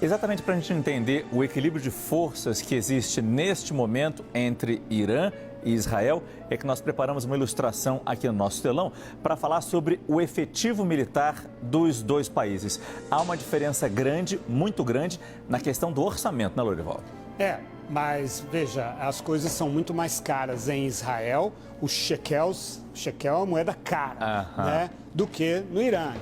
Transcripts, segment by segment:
Exatamente para a gente entender o equilíbrio de forças que existe neste momento entre Irã e Israel, é que nós preparamos uma ilustração aqui no nosso telão para falar sobre o efetivo militar dos dois países. Há uma diferença grande, muito grande, na questão do orçamento, né, Lorival? Mas veja, as coisas são muito mais caras em Israel, o shekel é uma moeda cara, né, do que no Irã.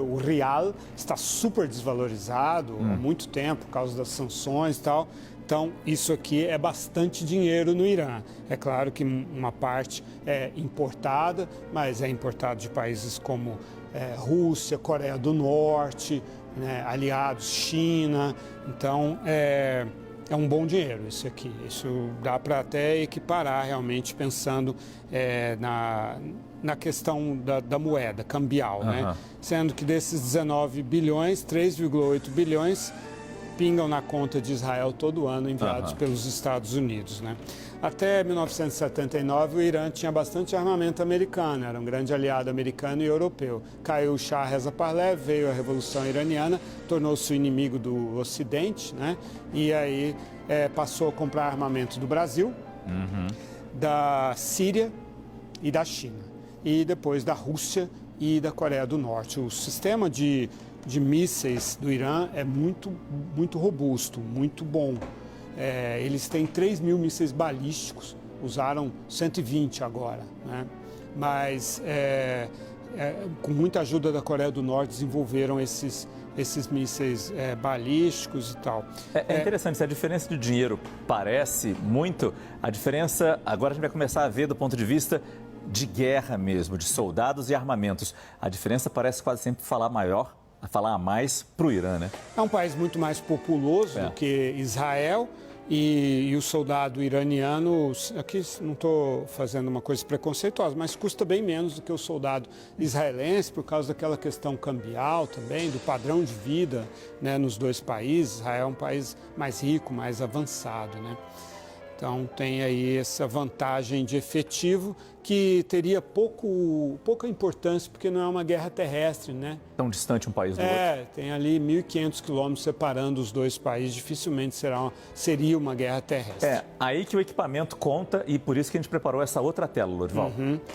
O real está super desvalorizado há muito tempo por causa das sanções e tal. Então, isso aqui é bastante dinheiro no Irã. É claro que uma parte é importada, mas é importado de países como Rússia, Coreia do Norte, né, aliados, China. Então, é um bom dinheiro isso aqui. Isso dá para até equiparar realmente pensando na questão da moeda cambial, né? Sendo que desses 19 bilhões, 3,8 bilhões pingam na conta de Israel todo ano, enviados pelos Estados Unidos, né? Até 1979, o Irã tinha bastante armamento americano, era um grande aliado americano e europeu. Caiu o Shah Reza Pahlavi, veio a Revolução Iraniana, tornou-se o inimigo do Ocidente, né? E aí passou a comprar armamento do Brasil, da Síria e da China. E depois da Rússia e da Coreia do Norte. O sistema de mísseis do Irã é muito robusto, muito bom. Eles têm 3 mil mísseis balísticos, usaram 120 agora, né? Mas com muita ajuda da Coreia do Norte desenvolveram esses mísseis balísticos e tal. É interessante, se a diferença de dinheiro parece muito, a diferença agora a gente vai começar a ver do ponto de vista de guerra mesmo, de soldados e armamentos. A diferença parece quase sempre falar a mais para o Irã, né? É um país muito mais populoso do que Israel e o soldado iraniano, aqui não estou fazendo uma coisa preconceituosa, mas custa bem menos do que o soldado israelense por causa daquela questão cambial também, do padrão de vida, né, nos dois países. Israel é um país mais rico, mais avançado, né? Então tem aí essa vantagem de efetivo que teria pouca importância porque não é uma guerra terrestre, né? Tão distante um país do outro. Tem ali 1.500 quilômetros separando os dois países, dificilmente seria uma guerra terrestre. Aí que o equipamento conta e por isso que a gente preparou essa outra tela, Lorival.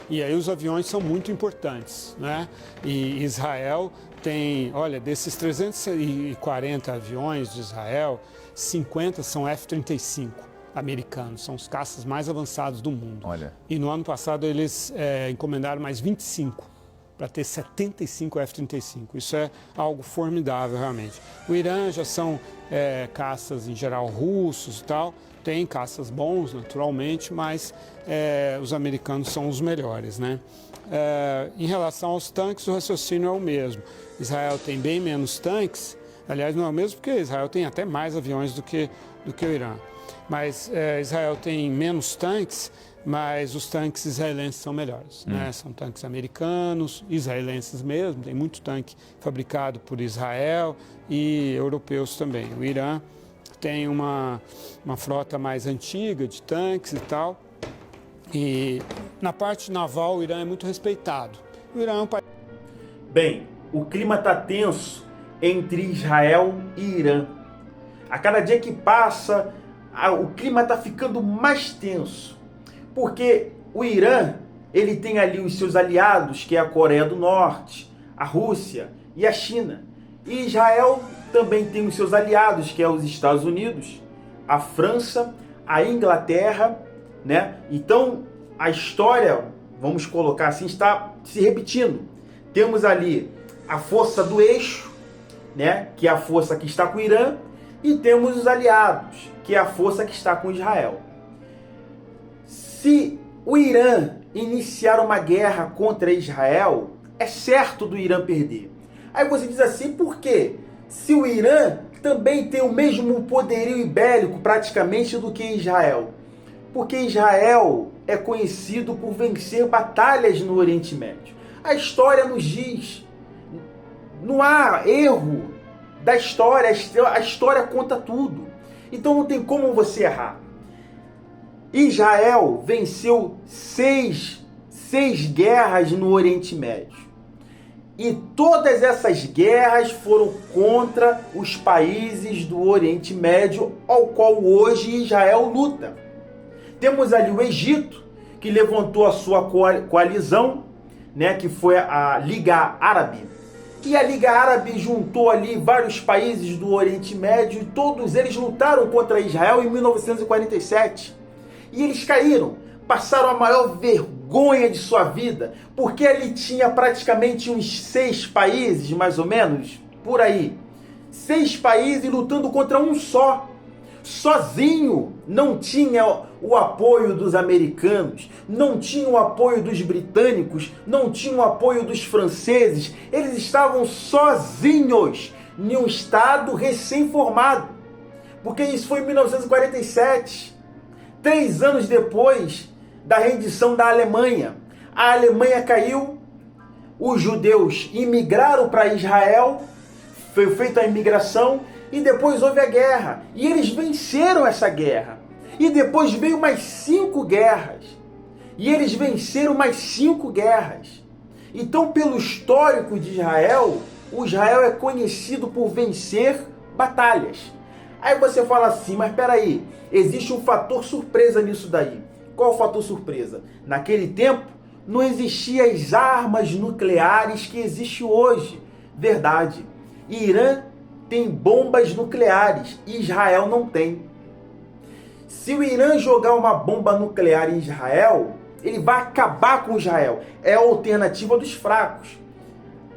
E aí os aviões são muito importantes, né? E Israel tem, olha, desses 340 aviões de Israel, 50 são F-35. Americanos, são os caças mais avançados do mundo. Olha. E no ano passado eles encomendaram mais 25 para ter 75 F-35. Isso é algo formidável realmente. O Irã já são caças em geral russos e tal, tem caças bons naturalmente, mas os americanos são os melhores, né? Em relação aos tanques, o raciocínio é o mesmo. Israel tem bem menos tanques, aliás não é o mesmo porque Israel tem até mais aviões do que o Irã. Mas Israel tem menos tanques, mas os tanques israelenses são melhores, né? São tanques americanos, israelenses mesmo, tem muito tanque fabricado por Israel e europeus também. O Irã tem uma frota mais antiga de tanques e tal. E na parte naval o Irã é muito respeitado. O Irã é um país... Bem, o clima está tenso entre Israel e Irã. A cada dia que passa, o clima está ficando mais tenso, porque o Irã ele tem ali os seus aliados, que é a Coreia do Norte, a Rússia e a China. E Israel também tem os seus aliados, que é os Estados Unidos, a França, a Inglaterra, né? Então a história, vamos colocar assim, está se repetindo. Temos ali a força do eixo, né? Que é a força que está com o Irã, e temos os aliados, que é a força que está com Israel. Se o Irã iniciar uma guerra contra Israel, é certo do Irã perder. Aí você diz assim, por quê? Se o Irã também tem o mesmo poderio bélico praticamente do que Israel. Porque Israel é conhecido por vencer batalhas no Oriente Médio. A história nos diz, não há erro da história, a história conta tudo. Então não tem como você errar. Israel venceu seis guerras no Oriente Médio. E todas essas guerras foram contra os países do Oriente Médio, ao qual hoje Israel luta. Temos ali o Egito, que levantou a sua coalizão, né, que foi a Liga Árabe. E a Liga Árabe juntou ali vários países do Oriente Médio e todos eles lutaram contra Israel em 1947. E eles caíram, passaram a maior vergonha de sua vida, porque ali tinha praticamente uns 6 países, mais ou menos, por aí. 6 países lutando contra um só. Sozinho, não tinha o apoio dos americanos, não tinha o apoio dos britânicos, não tinha o apoio dos franceses. Eles estavam sozinhos em um estado recém-formado, porque isso foi em 1947, 3 anos depois da rendição da Alemanha. A Alemanha caiu, os judeus imigraram para Israel, foi feita a imigração, e depois houve a guerra. E eles venceram essa guerra. E depois veio mais 5 guerras. E eles venceram mais 5 guerras. Então, pelo histórico de Israel, o Israel é conhecido por vencer batalhas. Aí você fala assim, mas peraí, existe um fator surpresa nisso daí. Qual o fator surpresa? Naquele tempo, não existiam as armas nucleares que existem hoje. Verdade. Irã tem bombas nucleares, Israel não tem. Se o Irã jogar uma bomba nuclear em Israel, ele vai acabar com Israel. É a alternativa dos fracos.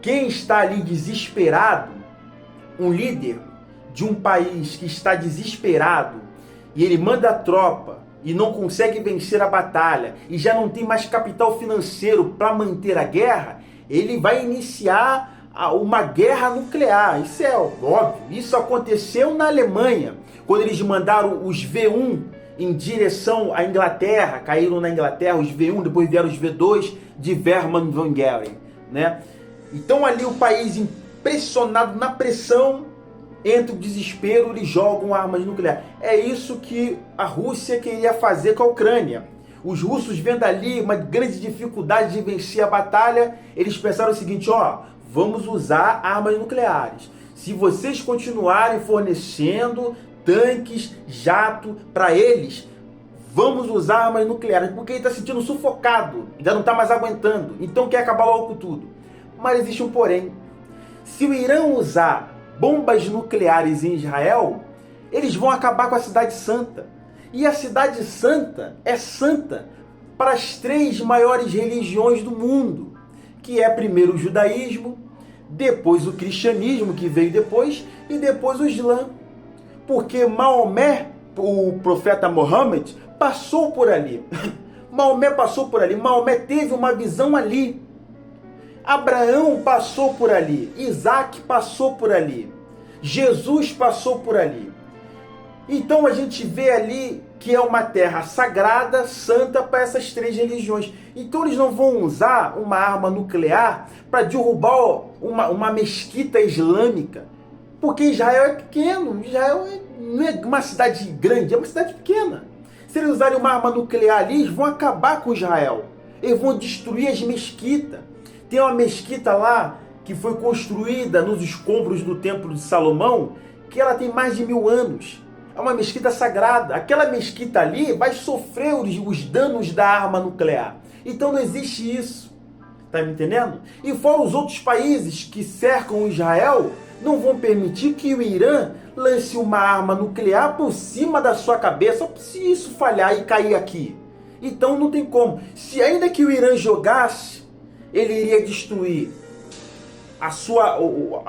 Quem está ali desesperado, um líder de um país que está desesperado, e ele manda a tropa e não consegue vencer a batalha, e já não tem mais capital financeiro para manter a guerra, ele vai iniciar uma guerra nuclear. Isso é óbvio. Isso aconteceu na Alemanha, quando eles mandaram os V1 em direção à Inglaterra, caíram na Inglaterra os V1, depois vieram os V2 de Wehrmann von Goering, né? Então ali o país impressionado na pressão, entra o desespero, eles jogam armas nucleares. É isso que a Rússia queria fazer com a Ucrânia. Os russos vendo ali uma grande dificuldade de vencer a batalha, eles pensaram o seguinte, vamos usar armas nucleares. Se vocês continuarem fornecendo tanques, jato para eles, vamos usar armas nucleares, porque ele está se sentindo sufocado, já não está mais aguentando, então quer acabar logo com tudo. Mas existe um porém. Se o Irã usar bombas nucleares em Israel, eles vão acabar com a Cidade Santa. E a Cidade Santa é santa para as 3 maiores religiões do mundo, que é primeiro o judaísmo, depois o cristianismo, que veio depois, e depois o Islã. Porque Maomé, o profeta Mohammed, passou por ali. Maomé passou por ali. Maomé teve uma visão ali. Abraão passou por ali. Isaac passou por ali. Jesus passou por ali. Então a gente vê ali que é uma terra sagrada, santa para essas 3 religiões. Então eles não vão usar uma arma nuclear para derrubar uma mesquita islâmica. Porque Israel é pequeno. Israel não é uma cidade grande, é uma cidade pequena. Se eles usarem uma arma nuclear ali, eles vão acabar com Israel. Eles vão destruir as mesquitas. Tem uma mesquita lá que foi construída nos escombros do Templo de Salomão, que ela tem mais de 1000 anos. É uma mesquita sagrada. Aquela mesquita ali vai sofrer os danos da arma nuclear. Então não existe isso. Tá me entendendo? E fora os outros países que cercam Israel, não vão permitir que o Irã lance uma arma nuclear por cima da sua cabeça, se isso falhar e cair aqui. Então não tem como. Se ainda que o Irã jogasse, ele iria destruir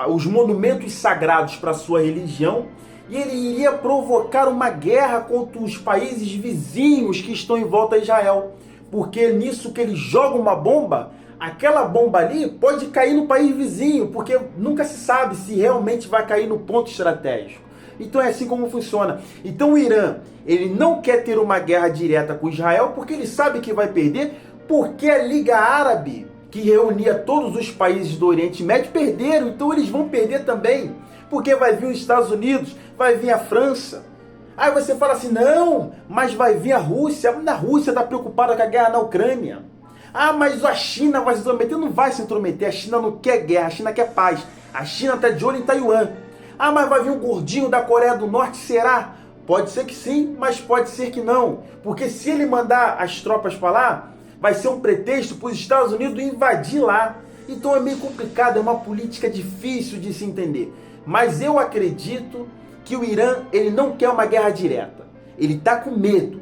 os monumentos sagrados para a sua religião, e ele iria provocar uma guerra contra os países vizinhos que estão em volta de Israel. Porque nisso que ele joga uma bomba, aquela bomba ali pode cair no país vizinho, porque nunca se sabe se realmente vai cair no ponto estratégico. Então é assim como funciona. Então o Irã, ele não quer ter uma guerra direta com Israel, porque ele sabe que vai perder, porque a Liga Árabe, que reunia todos os países do Oriente Médio, perderam. Então eles vão perder também, porque vai vir os Estados Unidos, vai vir a França. Aí você fala assim, não, mas vai vir a Rússia. A Rússia está preocupada com a guerra na Ucrânia. Ah, mas a China vai se intrometer? Não vai se intrometer. A China não quer guerra, a China quer paz. A China está de olho em Taiwan. Ah, mas vai vir um gordinho da Coreia do Norte, será? Pode ser que sim, mas pode ser que não. Porque se ele mandar as tropas para lá, vai ser um pretexto para os Estados Unidos invadir lá. Então é meio complicado, é uma política difícil de se entender. Mas eu acredito que o Irã, ele não quer uma guerra direta. Ele está com medo.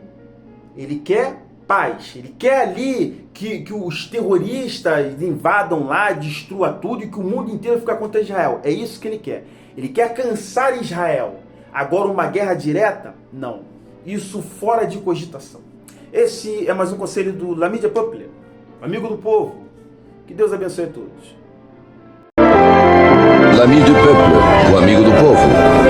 Ele quer paz. Ele quer ali que os terroristas invadam lá, destruam tudo e que o mundo inteiro fique contra Israel. É isso que ele quer. Ele quer cansar Israel. Agora uma guerra direta? Não. Isso fora de cogitação. Esse é mais um conselho do La Mídia Popular, amigo do povo. Que Deus abençoe a todos. La Mídia Popular, o amigo do povo.